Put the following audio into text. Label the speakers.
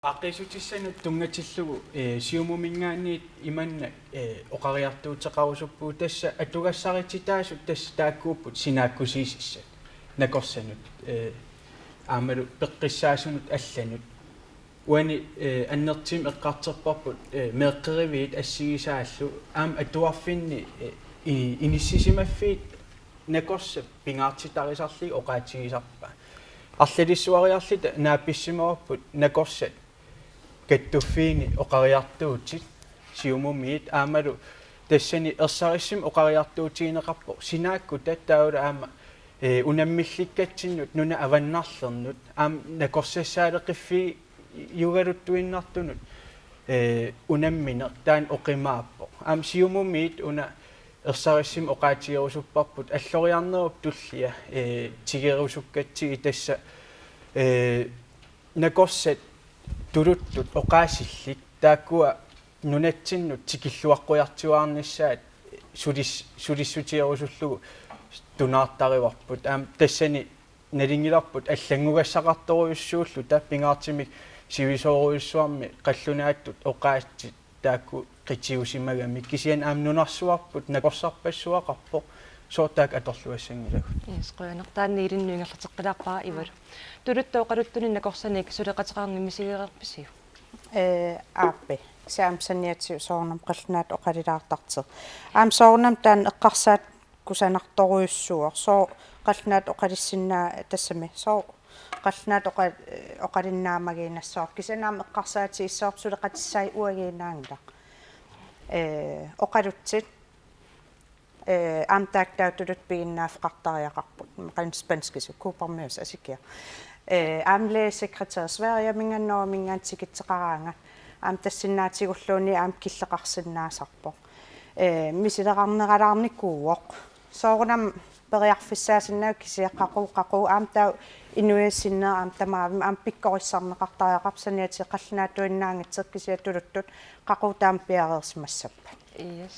Speaker 1: Aqisutissanu tungatillugu siumumingaanniit imanna oqariartuutеqarusupпуу tassa atugassaritsitaasut tassa taakkuupput sinaakkusiisissat nakorsanut aamalu peqqissaasunut allanut uani annertim eqqarterparput meeqqeriviit assigisaallu aam atuarfinni inissisimaffiit nakorsa pingaartitarisarli oqaatigisarpa арлалиссуариарлита наапписсимаварпут накорсат каттуффиини оқариартуутит сиумумиит аамалу тассани ерсариссим оқариартуутигинеқарпо синаакку таттаула аама унаммилликкатсиннут нуна аваннарлернут аам накорсассаалеқиффи югалуттуиннартунут унамминер таан оқимааппо аам сиумумиит уна ерсариссим оқаатигерусуппарпут аллориарнеруп туллия тигерусуккатсиги тасса накорсат тулуттут оқаасиллик тааккуа нунатсиннут тикиллуаққуяртуаарниссаат сулиссутиерусуллугу тунаартариварпут аам тассани налингиларпут аллангугассақарторуйуссууллу таппингаартимик сивисооруйуссуарми қаллунааттут оқаатсит таакку qitiusimagami kisian aam nunarsuarput nakorsarpassuaqarpo soortaak atorluassangilagут
Speaker 2: qoyanertaanni ilinnuingerlateqqilaappaa ival tuluttooqaluttunin nakorsanik suleqateqarnimisigeerpisiu
Speaker 3: aappi saamsanniatsiu soornam qallnaat oqalilaartarter aam soornam taan eqqarsaat kusanartoruyussuor soo qallnaat oqalissinnaa tassami soo qallnaat oqalinnaamagiinassoor kisanaam eqqarsaatiissoor suleqatissai uagiinaangila oqalutsit aamtaaktaatulut piginnaafqartariaqarput qan spanskisu kuuparmius asikia aamle sekretær Sverige mingannoa mingaantikitseqaraanga aam tassinnaatsigulluuni aam killeqarsinnaasarpo misileqarneralaarnikuuoq soorunam periarfissaasinnaak kisiaqqaqu aam taa inuiassinneer aam tamaavim aam pikkorissarneqartariaqarpsaniati qallnaatuinnaangitseq kisiatuluttut qaqutaam piareersimassappa
Speaker 2: yes